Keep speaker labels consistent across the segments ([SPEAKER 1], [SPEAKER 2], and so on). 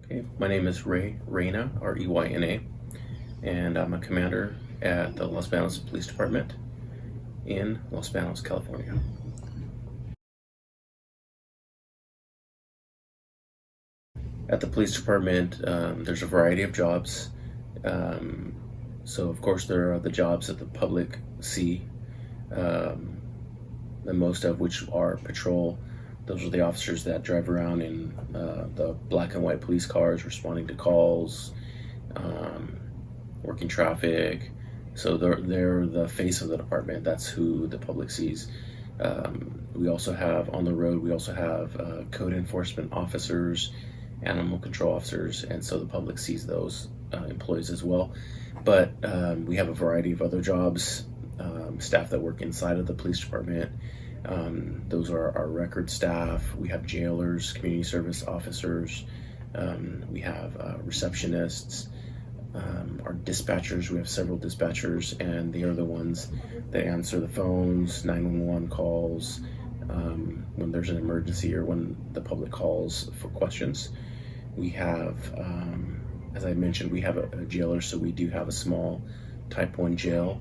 [SPEAKER 1] Okay, my name is Reyna, Reyna, and I'm a commander at the Los Banos Police Department in Los Banos, California. At the police department, there's a variety of jobs. Um, so, of course, there are the jobs that the public see, um, the most of which are patrol. Those are the officers that drive around in the black and white police cars, responding to calls, um, working traffic. So they're the face of the department. That's who the public sees. We also have on the road. We also have code enforcement officers, animal control officers, and so the public sees those employees as well. But we have a variety of other jobs, staff that work inside of the police department. Those are our record staff. We have jailers, community service officers. We have receptionists. Our dispatchers, we have several dispatchers, and they are the ones that answer the phones, 911 calls, when there's an emergency or when the public calls for questions. We have, as I mentioned, we have a jailer, so we do have a small type 1 jail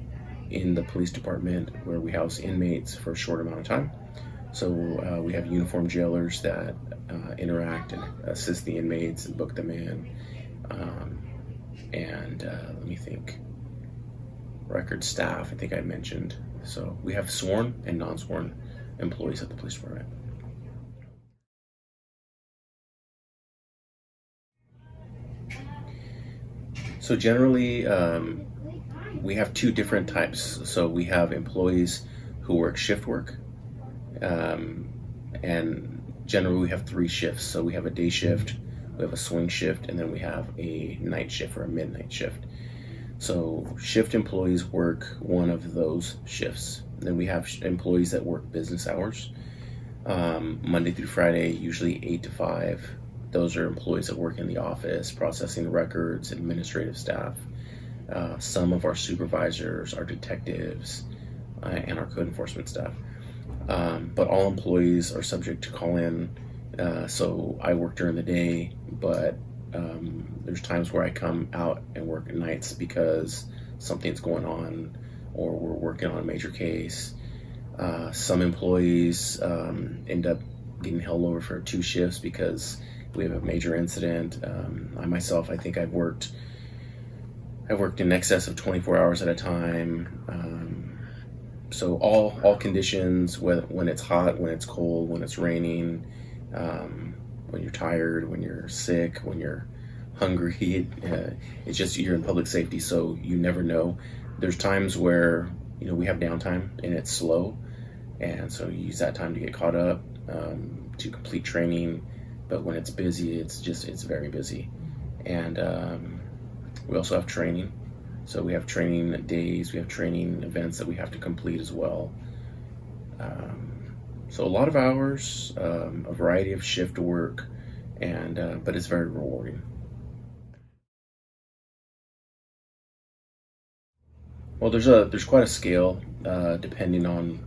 [SPEAKER 1] in the police department where we house inmates for a short amount of time. So we have uniformed jailers that interact and assist the inmates and book them in. Let me think, record staff, I think I mentioned. So we have sworn and non-sworn employees at the police department. So generally, we have two different types. So we have employees who work shift work, and generally we have 3 shifts. So we have a day shift, we have a swing shift, and then we have a night shift or a midnight shift. So shift employees work one of those shifts. Then we have employees that work business hours, Monday through Friday, usually 8 to 5. Those are employees that work in the office, processing records, administrative staff. Some of our supervisors, our detectives, and our code enforcement staff. But all employees are subject to call in. So I work during the day, but there's times where I come out and work at nights because something's going on or we're working on a major case. Some employees end up getting held over for 2 shifts because we have a major incident. I myself, I think I've worked in excess of 24 hours at a time. So all conditions, when it's hot, when it's cold, when it's raining, when you're tired, when you're sick, when you're hungry, it's just you're in public safety, so you never know. There's times where we have downtime and it's slow, and so you use that time to get caught up, to complete training. But when it's busy, it's very busy. And we also have training. So we have training days, we have training events that we have to complete as well. So a lot of hours, a variety of shift work, and but it's very rewarding. Well, there's quite a scale depending on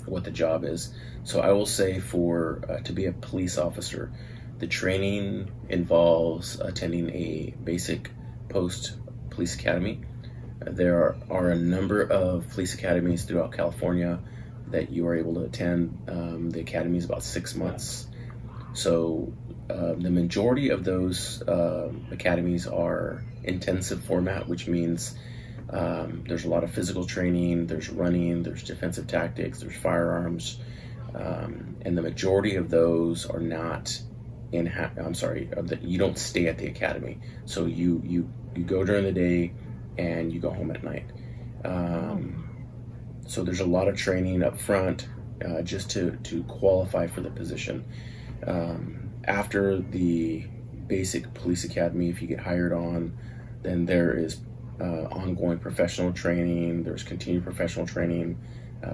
[SPEAKER 1] what the job is. So I will say for to be a police officer, the training involves attending a basic post police academy. There are a number of police academies throughout California that you are able to attend. The academy is about 6 months. So the majority of those academies are intensive format, which means there's a lot of physical training, there's running, there's defensive tactics, there's firearms, and the majority of those are not you don't stay at the academy. So you go during the day and you go home at night. So there's a lot of training up front just to qualify for the position. After the basic police academy, if you get hired on, then there is ongoing professional training, there's continued professional training,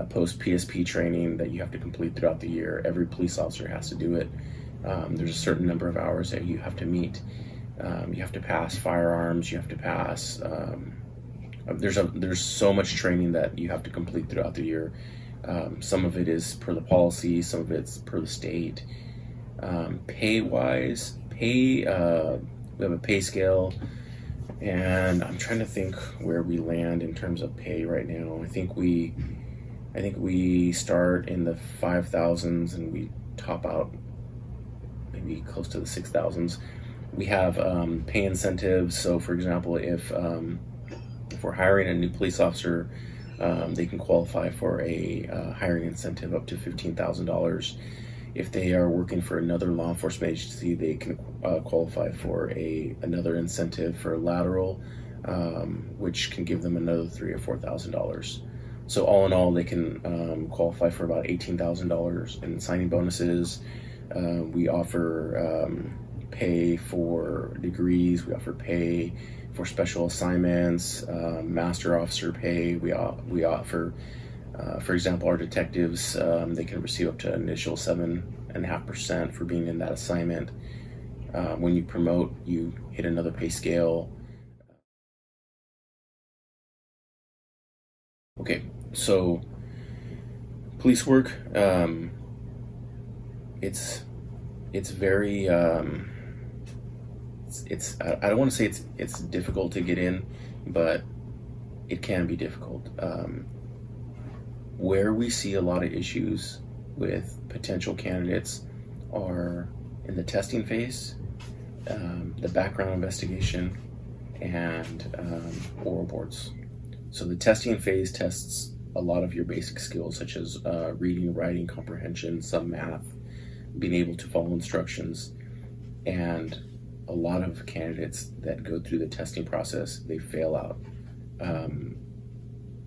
[SPEAKER 1] post PSP training that you have to complete throughout the year. Every police officer has to do it. There's a certain number of hours that you have to meet. You have to pass firearms, you have to pass, there's so much training that you have to complete throughout the year. Some of it is per the policy, some of it's per the state. Pay pay, we have a pay scale, and I'm trying to think where we land in terms of pay right now. I think we start in the 5,000s and we top out maybe close to the 6,000s. We have pay incentives. So, for example, if we're hiring a new police officer, they can qualify for a hiring incentive up to $15,000. If they are working for another law enforcement agency, they can qualify for another incentive for lateral, which can give them another $3,000 or $4,000. So all in all, they can qualify for about $18,000 in signing bonuses. We offer pay for degrees. We offer pay for special assignments, master officer pay. We offer, for example, our detectives, they can receive up to initial 7.5% for being in that assignment. When you promote, you hit another pay scale. Okay, so police work, it's very, I don't want to say it's difficult to get in, but it can be difficult. Where we see a lot of issues with potential candidates are in the testing phase, the background investigation, and oral boards. So the testing phase tests a lot of your basic skills, such as reading, writing, comprehension, some math, being able to follow instructions. And a lot of candidates that go through the testing process, they fail out.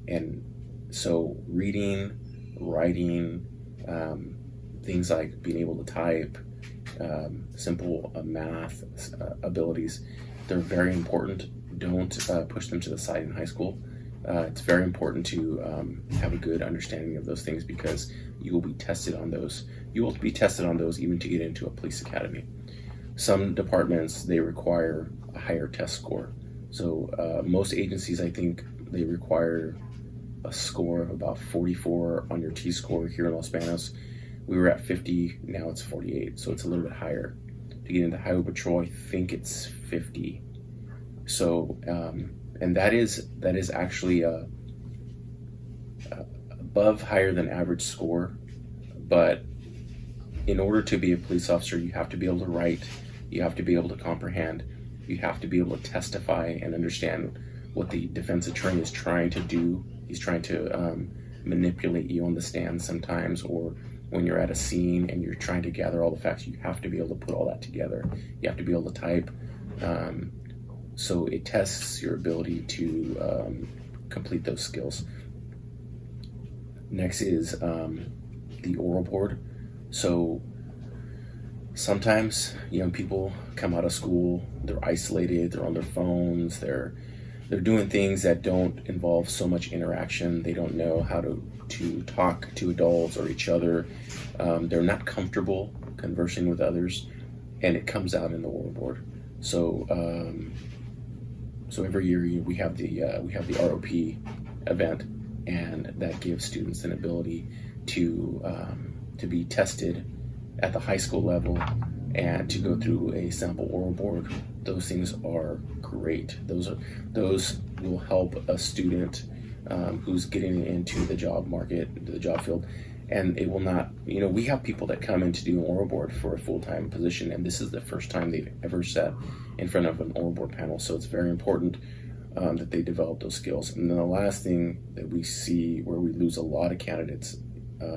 [SPEAKER 1] And so reading, writing, things like being able to type, simple math abilities, they're very important. Don't push them to the side in high school. It's very important to have a good understanding of those things, because you will be tested on those. You will be tested on those even to get into a police academy. Some departments, they require a higher test score. So most agencies, I think, they require a score of about 44 on your T-score. Here in Los Banos, we were at 50, now it's 48, so it's a little bit higher. To get into Highway Patrol, I think it's 50. So, and that is actually above higher than average score. But in order to be a police officer, you have to be able to write, you have to be able to comprehend, you have to be able to testify and understand what the defense attorney is trying to do. He's trying to manipulate you on the stand sometimes, or when you're at a scene and you're trying to gather all the facts, you have to be able to put all that together. You have to be able to type. So it tests your ability to complete those skills. Next is the oral board. So sometimes young people come out of school, they're isolated, they're on their phones, they're doing things that don't involve so much interaction. They don't know how to talk to adults or each other. They're not comfortable conversing with others, and it comes out in the oral board. So so every year we have the ROP event, and that gives students an ability to be tested at the high school level and to go through a sample oral board. Those things are great. Those will help a student who's getting into the job market, into the job field. And it will not, we have people that come in to do an oral board for a full-time position, and this is the first time they've ever sat in front of an oral board panel. So it's very important that they develop those skills. And then the last thing that we see where we lose a lot of candidates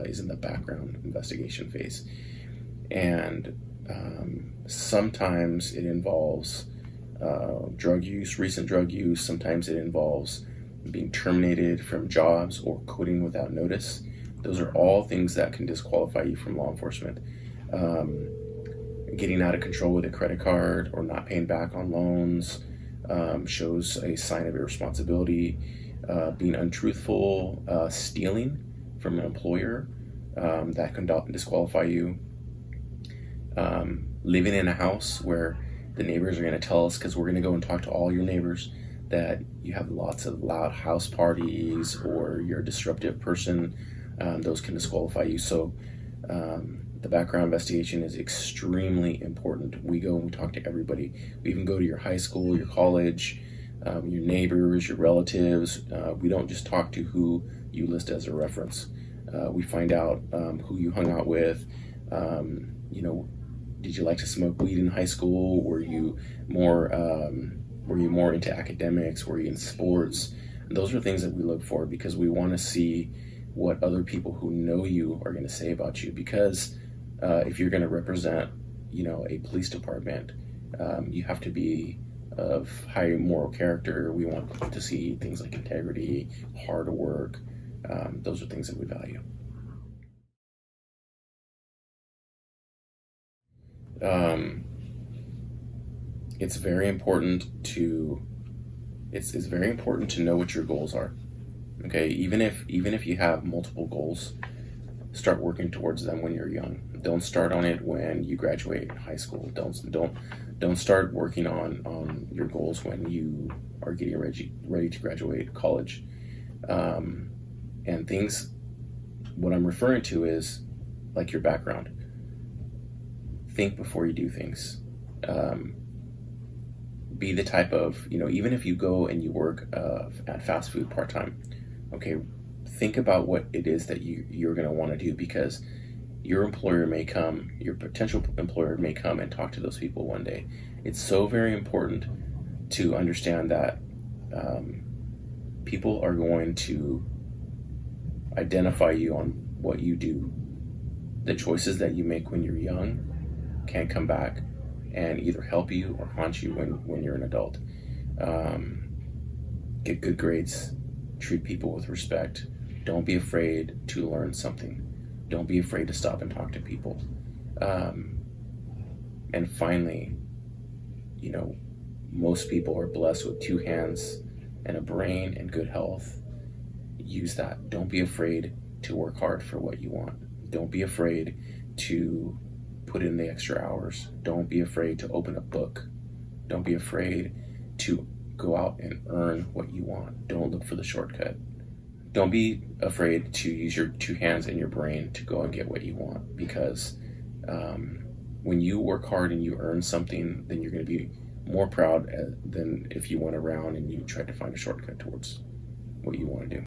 [SPEAKER 1] is in the background investigation phase. And sometimes it involves drug use, recent drug use. Sometimes it involves being terminated from jobs or quitting without notice. Those are all things that can disqualify you from law enforcement. Getting out of control with a credit card or not paying back on loans shows a sign of irresponsibility. Being untruthful, stealing from an employer, that can disqualify you. Living in a house where the neighbors are going to tell us, because we're going to go and talk to all your neighbors, that you have lots of loud house parties or you're a disruptive person. Those can disqualify you. So The background investigation is extremely important. We go and we talk to everybody. We even go to your high school, your college, your neighbors, your relatives. We don't just talk to who you list as a reference. We find out who you hung out with. Did you like to smoke weed in high school? Were you more into academics? Were you in sports? And those are things that we look for because we want to see what other people who know you are going to say about you. Because if you're going to represent, a police department, you have to be of high moral character. We want to see things like integrity, hard work. Those are things that we value. It's very important to it's very important to know what your goals are. Okay, even if you have multiple goals, start working towards them when you're young. Don't start on it when you graduate high school. Don't start working on your goals when you are getting ready to graduate college. And things, what I'm referring to is like your background. Think before you do things. Be the type of, even if you go and you work at fast food part-time, okay, think about what it is that you're going to want to do, because your potential employer may come and talk to those people one day. It's so very important to understand that people are going to identify you on what you do. The choices that you make when you're young can come back and either help you or haunt you when you're an adult. Get good grades, treat people with respect. Don't be afraid to learn something. Don't be afraid to stop and talk to people. And finally, most people are blessed with 2 hands and a brain and good health. Use that. Don't be afraid to work hard for what you want. Don't be afraid to put in the extra hours. Don't be afraid to open a book. Don't be afraid to go out and earn what you want. Don't look for the shortcut. Don't be afraid to use your 2 hands and your brain to go and get what you want, because when you work hard and you earn something, then you're going to be more proud than if you went around and you tried to find a shortcut towards what you want to do.